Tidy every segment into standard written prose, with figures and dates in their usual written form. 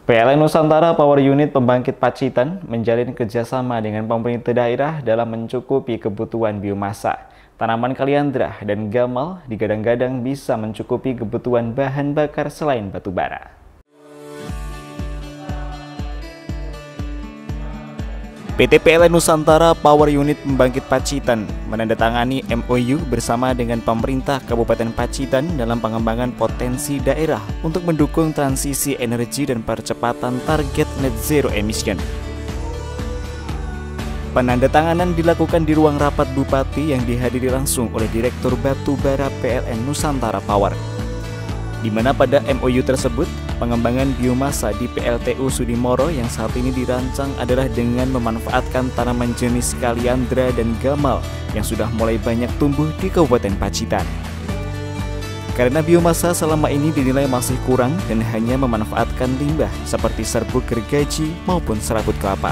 PLN Nusantara Power Unit Pembangkit Pacitan menjalin kerjasama dengan pemerintah daerah dalam mencukupi kebutuhan biomasa. Tanaman kaliandra dan gamal digadang-gadang bisa mencukupi kebutuhan bahan bakar selain batu bara. PT PLN Nusantara Power Unit Pembangkit Pacitan menandatangani MOU bersama dengan pemerintah Kabupaten Pacitan dalam pengembangan potensi daerah untuk mendukung transisi energi dan percepatan target net zero emission. Penandatanganan dilakukan di ruang rapat Bupati yang dihadiri langsung oleh Direktur Batu Bara PLN Nusantara Power, di mana pada MOU tersebut, pengembangan biomasa di PLTU Sudimoro yang saat ini dirancang adalah dengan memanfaatkan tanaman jenis kaliandra dan gamal yang sudah mulai banyak tumbuh di Kabupaten Pacitan. Karena biomasa selama ini dinilai masih kurang dan hanya memanfaatkan limbah seperti serbuk gergaji maupun serabut kelapa.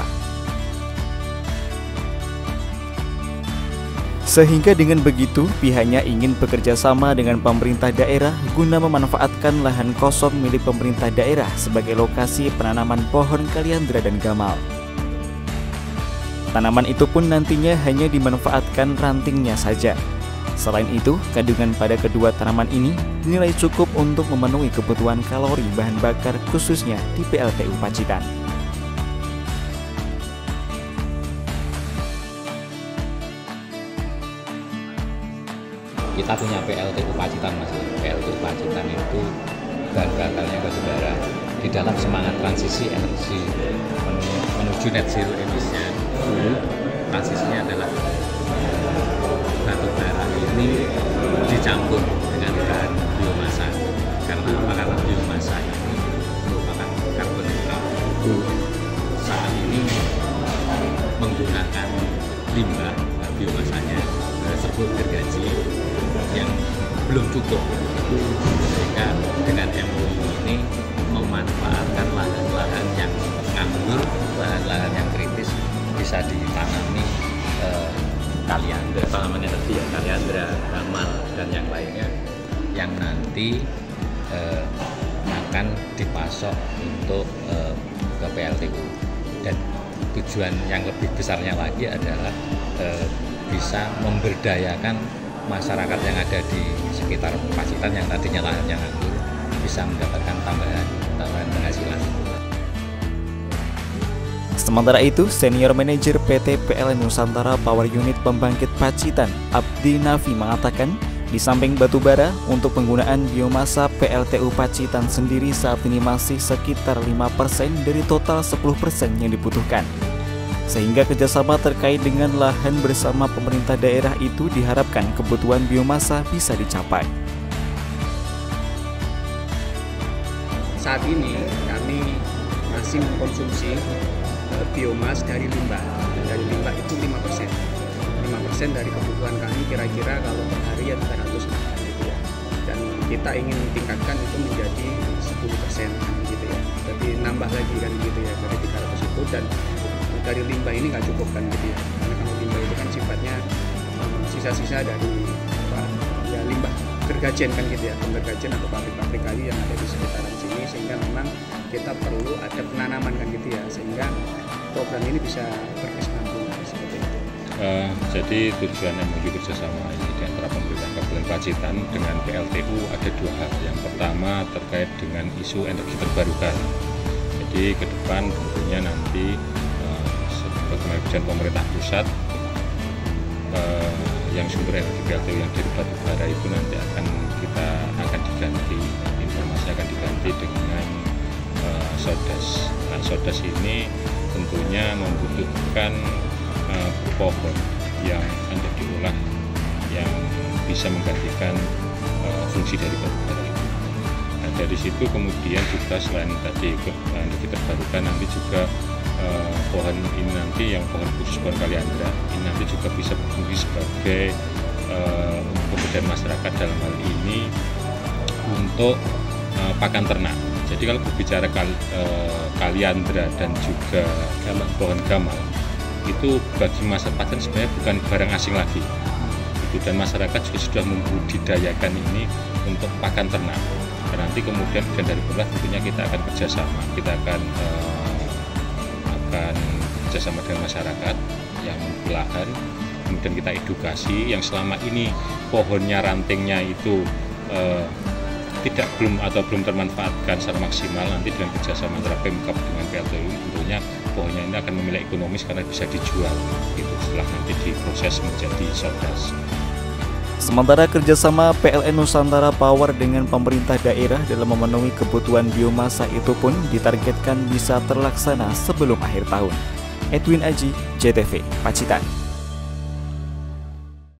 Sehingga dengan begitu, pihaknya ingin bekerja sama dengan pemerintah daerah guna memanfaatkan lahan kosong milik pemerintah daerah sebagai lokasi penanaman pohon kaliandra dan gamal. Tanaman itu pun nantinya hanya dimanfaatkan rantingnya saja. Selain itu, kandungan pada kedua tanaman ini dinilai cukup untuk memenuhi kebutuhan kalori bahan bakar khususnya di PLTU Pacitan. Kita punya PLTU Pacitan, Mas. PLTU Pacitan itu bahan bakarnya batu bara. Di dalam semangat transisi energi menuju net zero emission, transisinya adalah batu bara ini dicampur dengan bahan biomasa. Karena apa? Karena biomasa ini merupakan karbon netral. Saat ini menggunakan limbah biomasanya serbuk gergaji yang belum cukup, sehingga dengan MOU ini memanfaatkan lahan-lahan yang nganggur, lahan-lahan yang kritis bisa ditanami kaliandra, tanaman energi ya, kaliandra, gamal dan yang lainnya yang nanti akan dipasok untuk ke PLTU. Dan tujuan yang lebih besarnya lagi adalah bisa memberdayakan masyarakat yang ada di sekitar Pacitan yang tadinya lahannya nganggur bisa mendapatkan tambahan penghasilan. Sementara itu, Senior Manajer PT PLN Nusantara Power Unit Pembangkit Pacitan, Abdi Nafi mengatakan, di samping batu bara, untuk penggunaan biomasa PLTU Pacitan sendiri saat ini masih sekitar 5% dari total 10% yang dibutuhkan. Sehingga kerjasama terkait dengan lahan bersama pemerintah daerah itu diharapkan kebutuhan biomasa bisa dicapai. Saat ini kami masih mengkonsumsi biomas dari limbah. Dari limbah itu 5%. 5% dari kebutuhan kami kira-kira kalau per hari ya 300 gitu ya. Dan kita ingin tingkatkan itu menjadi 10% gitu ya. Jadi nambah lagi kan gitu ya dari 300 itu, dan dari limbah ini nggak cukup kan gitu ya, karena kalau limbah itu kan sifatnya sisa-sisa dari limbah gergajen kan gitu ya, gergajen atau pabrik-pabrik kayu yang ada di sekitaran sini, sehingga memang kita perlu ada penanaman kan gitu ya, sehingga program ini bisa berkesinambungan seperti itu. Jadi tujuan MOU kerjasama ini di antara pemerintah Kabupaten Pacitan dengan PLTU ada dua hal. Yang pertama terkait dengan isu energi terbarukan. Jadi ke depan tentunya nanti bagaimana kebijakan pemerintah pusat yang sumber energi PLTU yang dari batu bara itu nanti akan diganti, informasi akan diganti dengan sodas. Nah, sodas ini tentunya membutuhkan pohon yang untuk diolah yang bisa menggantikan fungsi dari batu bara itu. Nah, dari situ kemudian juga selain tadi energi terbarukan, nanti juga pohon ini nanti yang pohon khusus pohon kaliandra ini nanti juga bisa berfungsi sebagai pemberdayaan masyarakat dalam hal ini untuk pakan ternak. Jadi kalau berbicara kaliandra dan juga pohon gamal itu bagi masyarakat sebenarnya bukan barang asing lagi. Dan masyarakat juga sudah membudidayakan ini untuk pakan ternak. Dan nanti kemudian dari pemerintah tentunya kita akan kerjasama, kita akan kerjasama dengan masyarakat yang belahan, kemudian kita edukasi yang selama ini pohonnya, rantingnya itu belum termanfaatkan secara maksimal. Nanti dengan kerjasama antara Pemkab dengan PLTU tentunya pohonnya ini akan memiliki ekonomis karena bisa dijual gitu, setelah nanti diproses menjadi sodas. Sementara kerjasama PLN Nusantara Power dengan pemerintah daerah dalam memenuhi kebutuhan biomasa itu pun ditargetkan bisa terlaksana sebelum akhir tahun. Edwin Aji, JTV, Pacitan.